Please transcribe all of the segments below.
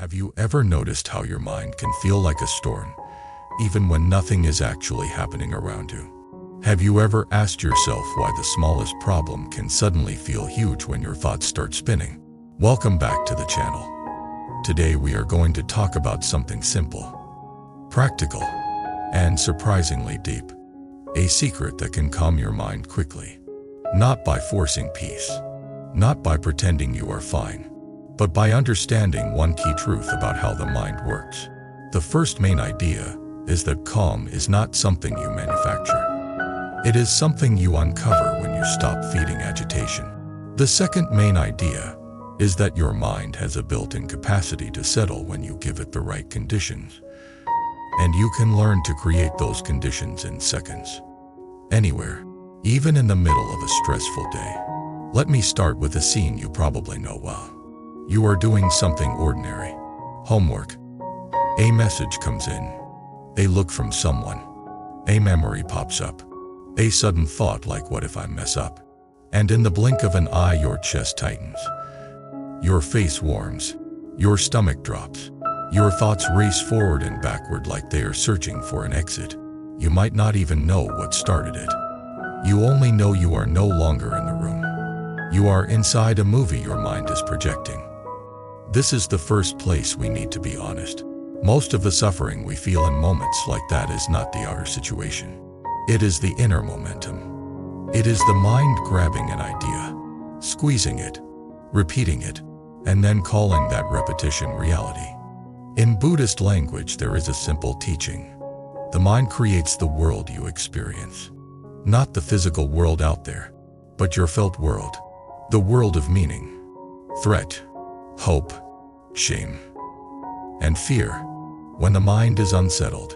Have you ever noticed how your mind can feel like a storm, even when nothing is actually happening around you? Have you ever asked yourself why the smallest problem can suddenly feel huge when your thoughts start spinning? Welcome back to the channel. Today we are going to talk about something simple, practical, and surprisingly deep. A secret that can calm your mind quickly. Not by forcing peace, not by pretending you are fine, but by understanding one key truth about how the mind works. The first main idea is that calm is not something you manufacture. It is something you uncover when you stop feeding agitation. The second main idea is that your mind has a built-in capacity to settle when you give it the right conditions. And you can learn to create those conditions in seconds. Anywhere, even in the middle of a stressful day. Let me start with a scene you probably know well. You are doing something ordinary. Homework. A message comes in. A look from someone. A memory pops up. A sudden thought like, what if I mess up? And in the blink of an eye your chest tightens. Your face warms. Your stomach drops. Your thoughts race forward and backward like they are searching for an exit. You might not even know what started it. You only know you are no longer in the room. You are inside a movie your mind is projecting. This is the first place we need to be honest. Most of the suffering we feel in moments like that is not the outer situation. It is the inner momentum. It is the mind grabbing an idea, squeezing it, repeating it, and then calling that repetition reality. In Buddhist language, there is a simple teaching. The mind creates the world you experience. Not the physical world out there, but your felt world. The world of meaning, threat, hope, shame, and fear. When the mind is unsettled,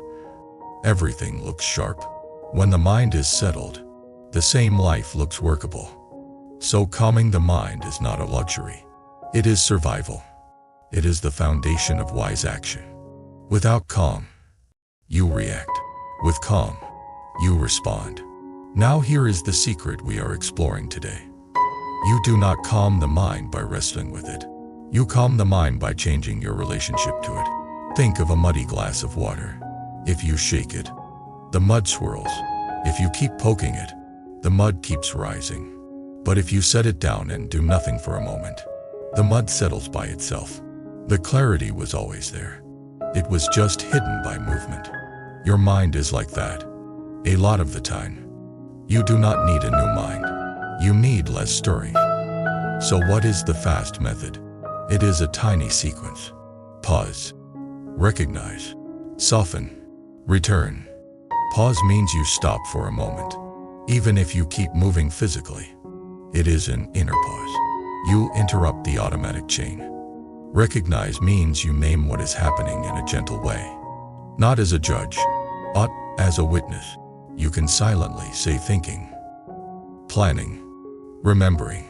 everything looks sharp. When the mind is settled, the same life looks workable. So calming the mind is not a luxury. It is survival. It is the foundation of wise action. Without calm, you react. With calm, you respond. Now here is the secret we are exploring today. You do not calm the mind by wrestling with it. You calm the mind by changing your relationship to it. Think of a muddy glass of water. If you shake it, the mud swirls. If you keep poking it, the mud keeps rising. But if you set it down and do nothing for a moment, the mud settles by itself. The clarity was always there. It was just hidden by movement. Your mind is like that. A lot of the time. You do not need a new mind. You need less stirring. So what is the fast method? It is a tiny sequence. Pause. Recognize. Soften. Return. Pause means you stop for a moment. Even if you keep moving physically, it is an inner pause. You interrupt the automatic chain. Recognize means you name what is happening in a gentle way. Not as a judge, but as a witness. You can silently say thinking, planning, remembering,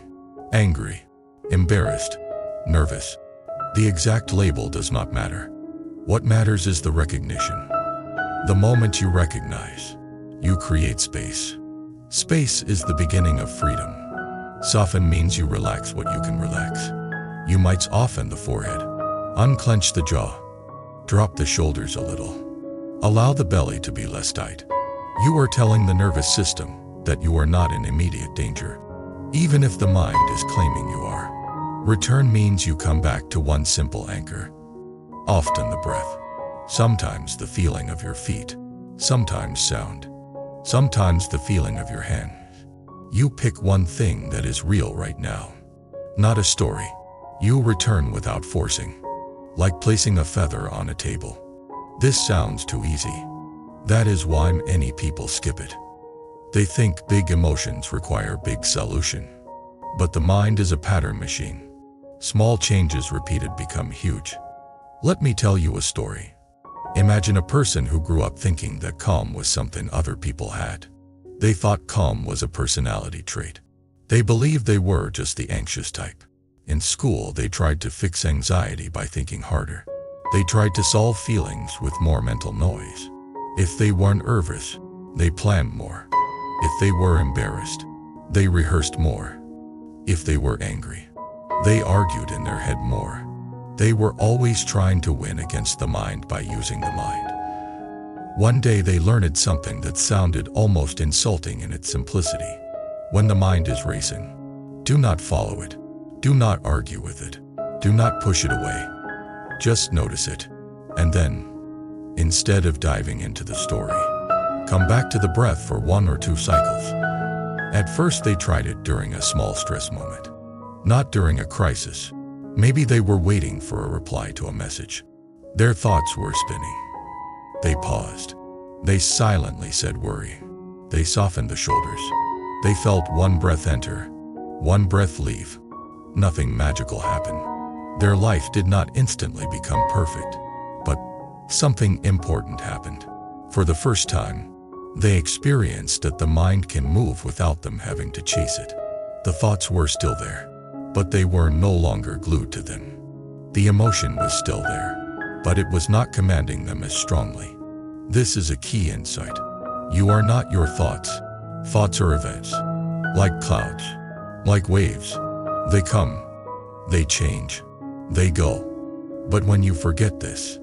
angry, embarrassed, nervous. The exact label does not matter. What matters is the recognition. The moment you recognize, you create space. Space is the beginning of freedom. Soften means you relax what you can relax. You might soften the forehead. Unclench the jaw. Drop the shoulders a little. Allow the belly to be less tight. You are telling the nervous system that you are not in immediate danger, even if the mind is claiming you are. Return means you come back to one simple anchor. Often the breath. Sometimes the feeling of your feet. Sometimes sound. Sometimes the feeling of your hands. You pick one thing that is real right now. Not a story. You return without forcing. Like placing a feather on a table. This sounds too easy. That is why many people skip it. They think big emotions require big solution. But the mind is a pattern machine. Small changes repeated become huge. Let me tell you a story. Imagine a person who grew up thinking that calm was something other people had. They thought calm was a personality trait. They believed they were just the anxious type. In school, they tried to fix anxiety by thinking harder. They tried to solve feelings with more mental noise. If they weren't nervous, they planned more. If they were embarrassed, they rehearsed more. If they were angry, they argued in their head more. They were always trying to win against the mind by using the mind. One day they learned something that sounded almost insulting in its simplicity. When the mind is racing, do not follow it. Do not argue with it. Do not push it away. Just notice it. And then, instead of diving into the story, come back to the breath for 1 or 2 cycles. At first they tried it during a small stress moment, not during a crisis. Maybe they were waiting for a reply to a message. Their thoughts were spinning. They paused. They silently said worry. They softened the shoulders. They felt one breath enter, one breath leave. Nothing magical happened. Their life did not instantly become perfect, but something important happened. For the first time, they experienced that the mind can move without them having to chase it. The thoughts were still there, but they were no longer glued to them. The emotion was still there, but it was not commanding them as strongly. This is a key insight. You are not your thoughts. Thoughts are events, like clouds, like waves. They come, they change, they go. But when you forget this,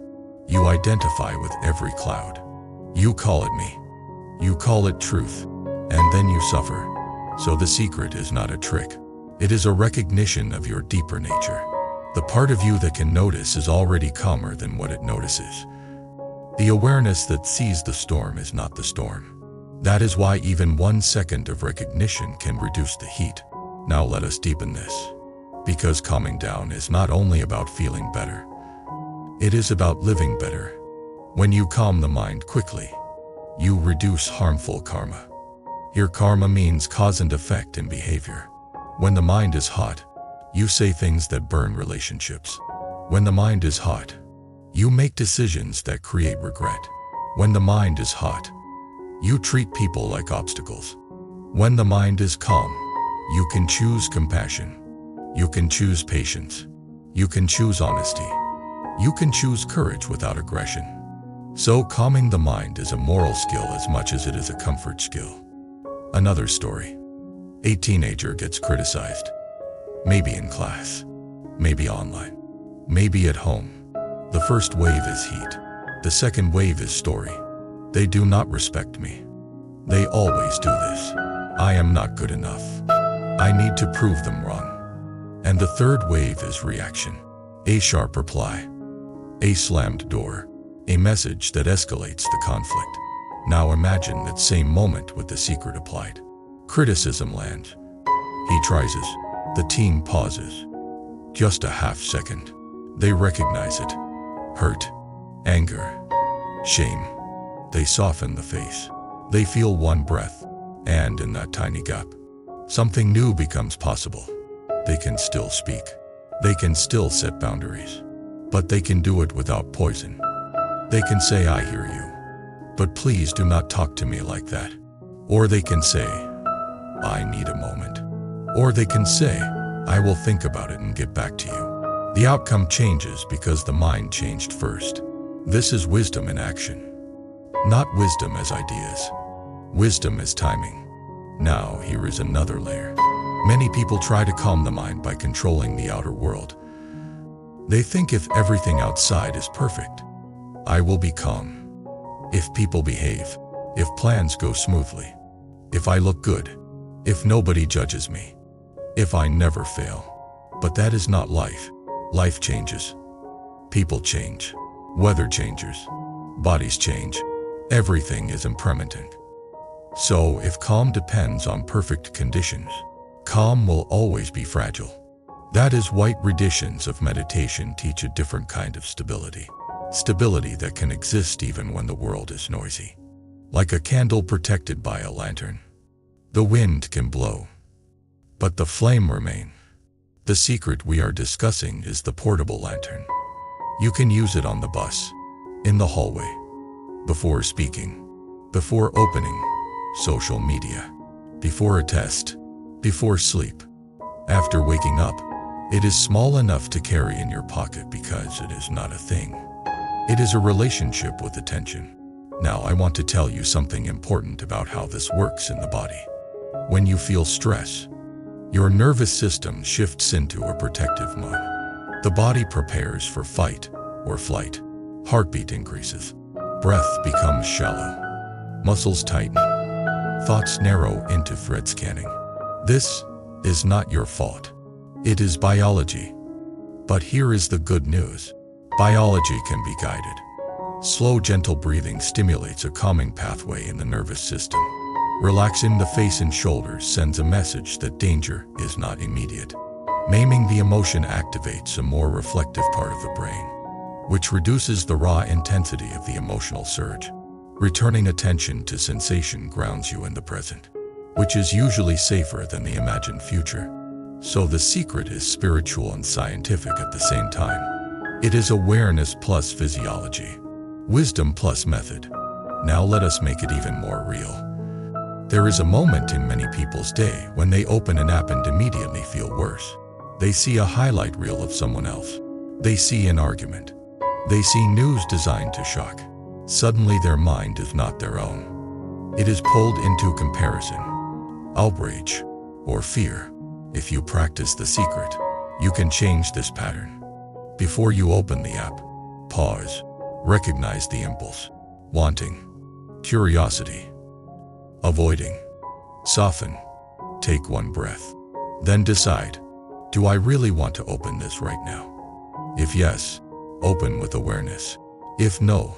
you identify with every cloud. You call it me. You call it truth, and then you suffer. So the secret is not a trick. It is a recognition of your deeper nature. The part of you that can notice is already calmer than what it notices. The awareness that sees the storm is not the storm. That is why even 1 second of recognition can reduce the heat. Now let us deepen this. Because calming down is not only about feeling better. It is about living better. When you calm the mind quickly, you reduce harmful karma. Here karma means cause and effect in behavior. When the mind is hot, you say things that burn relationships. When the mind is hot, you make decisions that create regret. When the mind is hot, you treat people like obstacles. When the mind is calm, you can choose compassion. You can choose patience. You can choose honesty. You can choose courage without aggression. So calming the mind is a moral skill as much as it is a comfort skill. Another story. A teenager gets criticized. Maybe in class. Maybe online. Maybe at home. The first wave is heat. The second wave is story. They do not respect me. They always do this. I am not good enough. I need to prove them wrong. And the third wave is reaction. A sharp reply. A slammed door. A message that escalates the conflict. Now imagine that same moment with the secret applied. Criticism lands. He tries it. The teen pauses. Just a half second. They recognize it. Hurt. Anger. Shame. They soften the face. They feel one breath. And in that tiny gap, something new becomes possible. They can still speak. They can still set boundaries. But they can do it without poison. They can say, I hear you, but please do not talk to me like that. Or they can say, I need a moment. Or they can say, I will think about it and get back to you. The outcome changes because the mind changed first. This is wisdom in action. Not wisdom as ideas. Wisdom as timing. Now here is another layer. Many people try to calm the mind by controlling the outer world. They think if everything outside is perfect, I will be calm. If people behave, if plans go smoothly, if I look good, if nobody judges me, if I never fail. But that is not life. Life changes. People change. Weather changes. Bodies change. Everything is impermanent. So if calm depends on perfect conditions, calm will always be fragile. That is why traditions of meditation teach a different kind of stability. Stability that can exist even when the world is noisy. Like a candle protected by a lantern. The wind can blow, but the flame remains. The secret we are discussing is the portable lantern. You can use it on the bus, in the hallway, before speaking, before opening social media, before a test, before sleep, after waking up. It is small enough to carry in your pocket because it is not a thing. It is a relationship with attention. Now I want to tell you something important about how this works in the body. When you feel stress, your nervous system shifts into a protective mode. The body prepares for fight or flight. Heartbeat increases. Breath becomes shallow. Muscles tighten. Thoughts narrow into thread scanning. This is not your fault. It is biology. But here is the good news. Biology can be guided. Slow, gentle breathing stimulates a calming pathway in the nervous system. Relaxing the face and shoulders sends a message that danger is not immediate. Naming the emotion activates a more reflective part of the brain, which reduces the raw intensity of the emotional surge. Returning attention to sensation grounds you in the present, which is usually safer than the imagined future. So the secret is spiritual and scientific at the same time. It is awareness plus physiology, wisdom plus method. Now let us make it even more real. There is a moment in many people's day when they open an app and immediately feel worse. They see a highlight reel of someone else. They see an argument. They see news designed to shock. Suddenly their mind is not their own. It is pulled into comparison, outrage, or fear. If you practice the secret, you can change this pattern. Before you open the app, pause. Recognize the impulse. Wanting. Curiosity. Avoiding. Soften. Take one breath. Then decide, do I really want to open this right now? If yes, open with awareness. If no,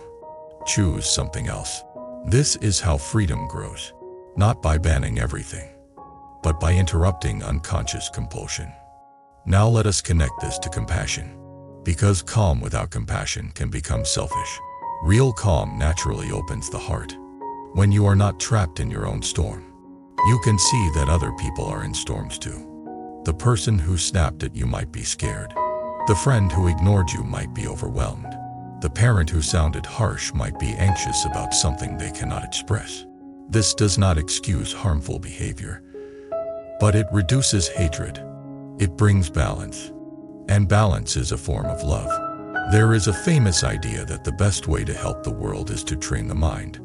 choose something else. This is how freedom grows, not by banning everything, but by interrupting unconscious compulsion. Now let us connect this to compassion, because calm without compassion can become selfish. Real calm naturally opens the heart. When you are not trapped in your own storm, you can see that other people are in storms too. The person who snapped at you might be scared. The friend who ignored you might be overwhelmed. The parent who sounded harsh might be anxious about something they cannot express. This does not excuse harmful behavior, but it reduces hatred. It brings balance, and balance is a form of love. There is a famous idea that the best way to help the world is to train the mind,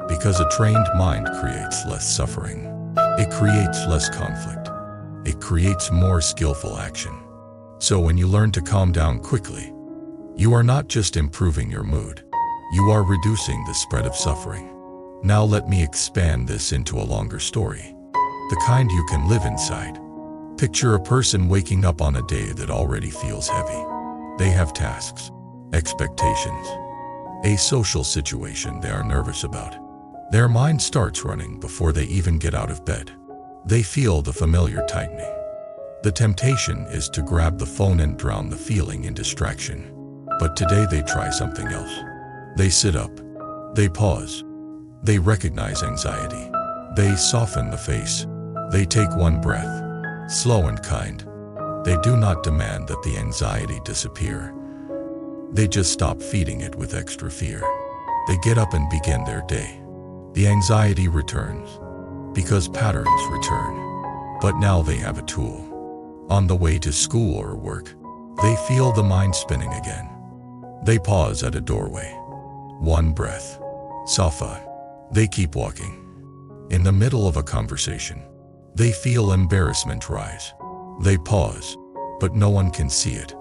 because a trained mind creates less suffering. It creates less conflict. It creates more skillful action. So when you learn to calm down quickly, you are not just improving your mood, you are reducing the spread of suffering. Now let me expand this into a longer story, the kind you can live inside. Picture a person waking up on a day that already feels heavy. They have tasks, expectations, a social situation they are nervous about. Their mind starts running before they even get out of bed. They feel the familiar tightening. The temptation is to grab the phone and drown the feeling in distraction. But today they try something else. They sit up. They pause. They recognize anxiety. They soften the face. They take one breath, slow and kind. They do not demand that the anxiety disappear. They just stop feeding it with extra fear. They get up and begin their day. The anxiety returns, because patterns return. But now they have a tool. On the way to school or work, they feel the mind spinning again. They pause at a doorway. One breath. Safa. They keep walking. In the middle of a conversation, they feel embarrassment rise. They pause, but no one can see it.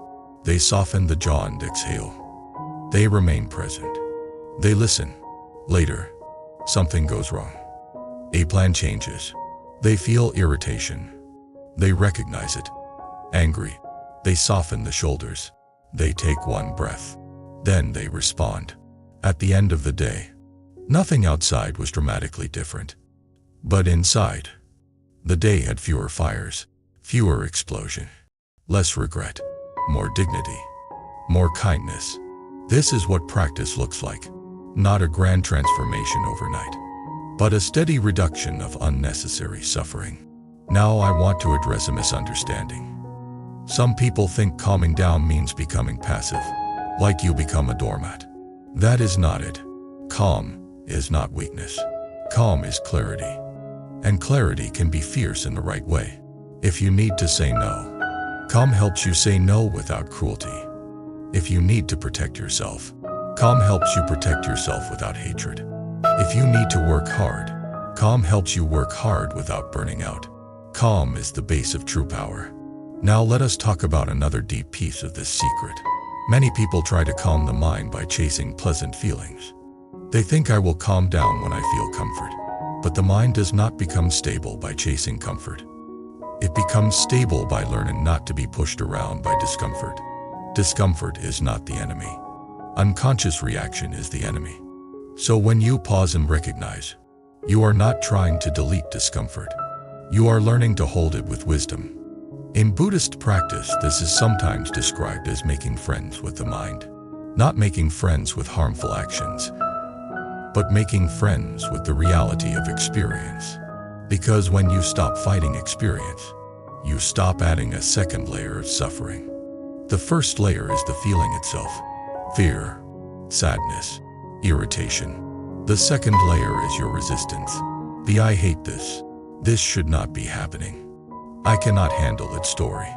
They soften the jaw and exhale. They remain present. They listen. Later, something goes wrong. A plan changes. They feel irritation. They recognize it. Angry. They soften the shoulders. They take one breath. Then they respond. At the end of the day, nothing outside was dramatically different. But inside, the day had fewer fires, fewer explosions, less regret, more dignity, more kindness. This is what practice looks like. Not a grand transformation overnight, but a steady reduction of unnecessary suffering. Now I want to address a misunderstanding. Some people think calming down means becoming passive, like you become a doormat. That is not it. Calm is not weakness. Calm is clarity. And clarity can be fierce in the right way. If you need to say no, calm helps you say no without cruelty. If you need to protect yourself, calm helps you protect yourself without hatred. If you need to work hard, calm helps you work hard without burning out. Calm is the base of true power. Now let us talk about another deep piece of this secret. Many people try to calm the mind by chasing pleasant feelings. They think I will calm down when I feel comfort. But the mind does not become stable by chasing comfort. It becomes stable by learning not to be pushed around by discomfort. Discomfort is not the enemy. Unconscious reaction is the enemy. So when you pause and recognize, you are not trying to delete discomfort. You are learning to hold it with wisdom. In Buddhist practice, this is sometimes described as making friends with the mind. Not making friends with harmful actions, but making friends with the reality of experience. Because when you stop fighting experience, you stop adding a second layer of suffering. The first layer is the feeling itself: fear, sadness, irritation. The second layer is your resistance. The I hate this. This should not be happening. I cannot handle its story.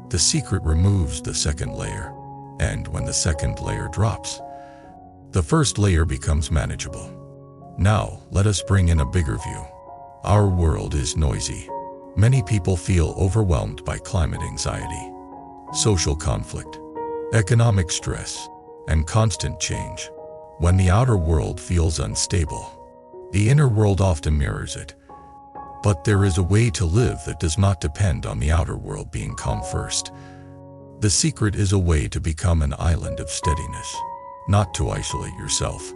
The secret removes the second layer, and when the second layer drops, the first layer becomes manageable. Now, let us bring in a bigger view. Our world is noisy. Many people feel overwhelmed by climate anxiety, social conflict, economic stress, and constant change. When the outer world feels unstable, the inner world often mirrors it. But there is a way to live that does not depend on the outer world being calm first. The secret is a way to become an island of steadiness, not to isolate yourself,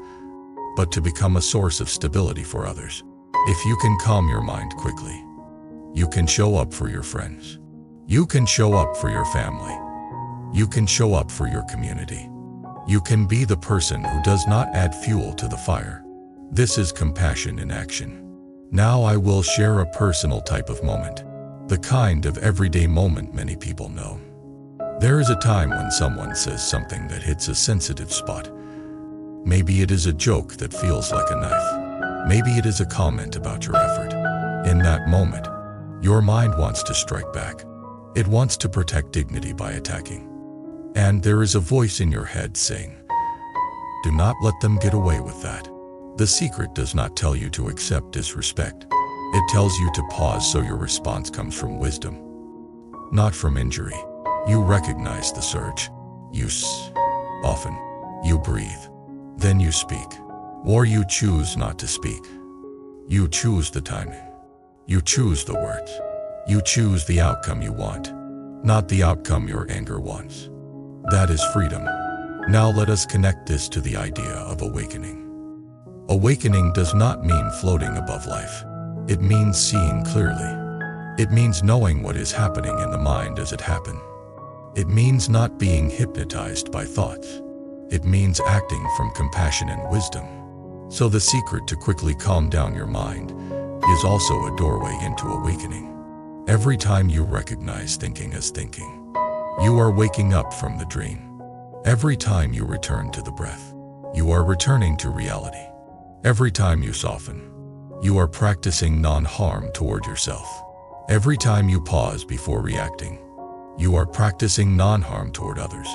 but to become a source of stability for others. If you can calm your mind quickly, you can show up for your friends. You can show up for your family. You can show up for your community. You can be the person who does not add fuel to the fire. This is compassion in action. Now I will share a personal type of moment, the kind of everyday moment many people know. There is a time when someone says something that hits a sensitive spot. Maybe it is a joke that feels like a knife. Maybe it is a comment about your effort. In that moment, your mind wants to strike back. It wants to protect dignity by attacking. And there is a voice in your head saying, "Do not let them get away with that." The secret does not tell you to accept disrespect. It tells you to pause so your response comes from wisdom, not from injury. You recognize the surge. Often. You breathe. Then you speak. Or you choose not to speak. You choose the timing. You choose the words. You choose the outcome you want, not the outcome your anger wants. That is freedom. Now let us connect this to the idea of awakening. Awakening does not mean floating above life. It means seeing clearly. It means knowing what is happening in the mind as it happened. It means not being hypnotized by thoughts. It means acting from compassion and wisdom. So the secret to quickly calm down your mind is also a doorway into awakening. Every time you recognize thinking as thinking, you are waking up from the dream. Every time you return to the breath, you are returning to reality. Every time you soften, you are practicing non-harm toward yourself. Every time you pause before reacting, you are practicing non-harm toward others.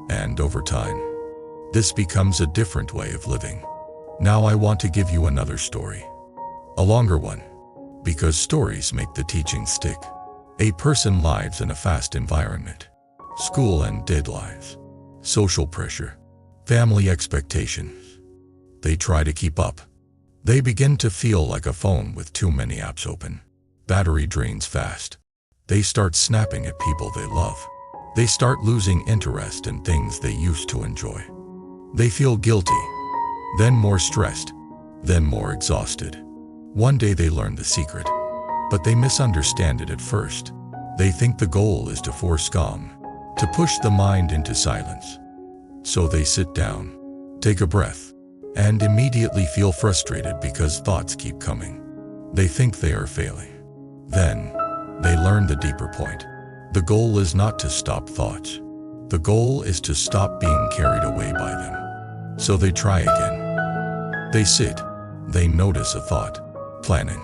And over time, this becomes a different way of living. Now I want to give you another story. A longer one, because stories make the teaching stick. A person lives in a fast environment. School and deadlines, social pressure, family expectations. They try to keep up. They begin to feel like a phone with too many apps open. Battery drains fast. They start snapping at people they love. They start losing interest in things they used to enjoy. They feel guilty, then more stressed, then more exhausted. One day they learn the secret, but they misunderstand it at first. They think the goal is to force calm, to push the mind into silence. So they sit down, take a breath, and immediately feel frustrated because thoughts keep coming. They think they are failing. Then, they learn the deeper point. The goal is not to stop thoughts. The goal is to stop being carried away by them. So they try again. They sit. They notice a thought. Planning.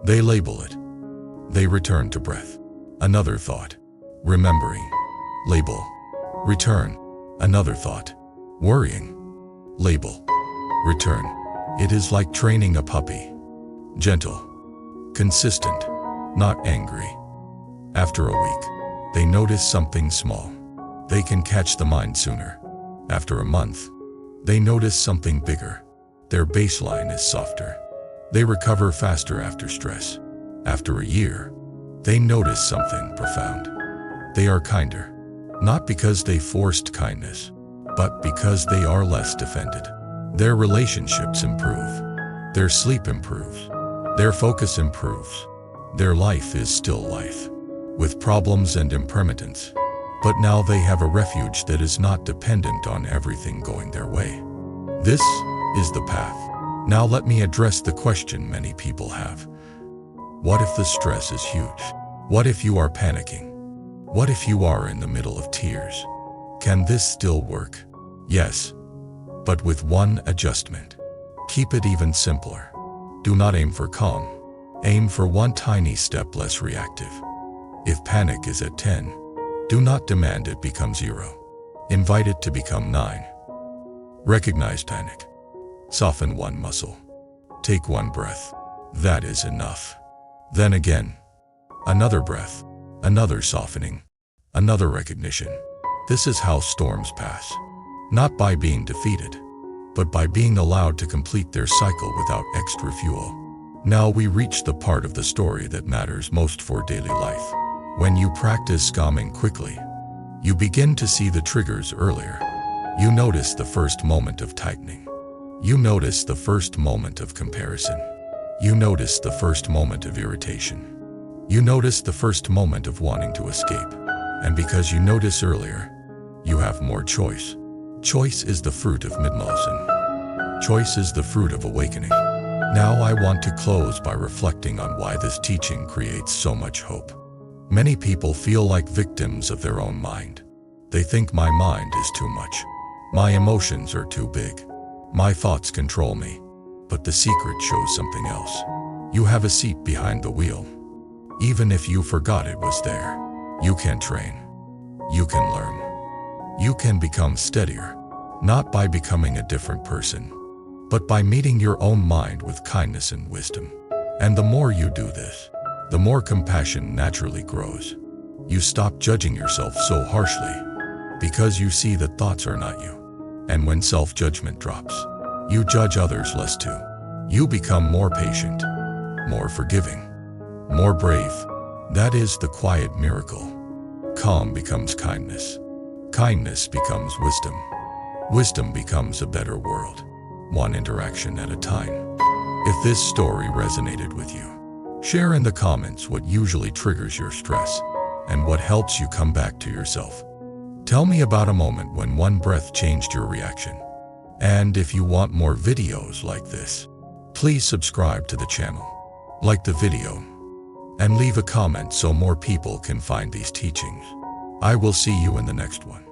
They label it. They return to breath. Another thought. Remembering. Label. Return. Another thought. Worrying. Label. Return. It is like training a puppy. Gentle. Consistent. Not angry. After a week, they notice something small. They can catch the mind sooner. After a month, they notice something bigger. Their baseline is softer. They recover faster after stress. After a year, they notice something profound. They are kinder, not because they forced kindness, but because they are less defended. Their relationships improve. Their sleep improves. Their focus improves. Their life is still life, with problems and impermanence. But now they have a refuge that is not dependent on everything going their way. This is the path. Now let me address the question many people have. What if the stress is huge? What if you are panicking? What if you are in the middle of tears? Can this still work? Yes, but with one adjustment. Keep it even simpler. Do not aim for calm. Aim for one tiny step less reactive. If panic is at 10, do not demand it become 0. Invite it to become 9. Recognize panic. Soften one muscle. Take one breath. That is enough. Then again, another breath, another softening, another recognition. This is how storms pass. Not by being defeated, but by being allowed to complete their cycle without extra fuel. Now we reach the part of the story that matters most for daily life. When you practice calming quickly, you begin to see the triggers earlier. You notice the first moment of tightening. You notice the first moment of comparison. You notice the first moment of irritation. You notice the first moment of wanting to escape. And because you notice earlier, you have more choice. Choice is the fruit of mid-medicine. Choice is the fruit of awakening. Now I want to close by reflecting on why this teaching creates so much hope. Many people feel like victims of their own mind. They think my mind is too much. My emotions are too big. My thoughts control me. But the secret shows something else. You have a seat behind the wheel. Even if you forgot it was there, you can train. You can learn. You can become steadier, not by becoming a different person, but by meeting your own mind with kindness and wisdom. And the more you do this, the more compassion naturally grows. You stop judging yourself so harshly because you see that thoughts are not you. And when self-judgment drops, you judge others less too. You become more patient, more forgiving, more brave. That is the quiet miracle. Calm becomes kindness. Kindness becomes wisdom. Wisdom becomes a better world, one interaction at a time. If this story resonated with you, share in the comments what usually triggers your stress and what helps you come back to yourself. Tell me about a moment when one breath changed your reaction. And if you want more videos like this, please subscribe to the channel, like the video, and leave a comment so more people can find these teachings. I will see you in the next one.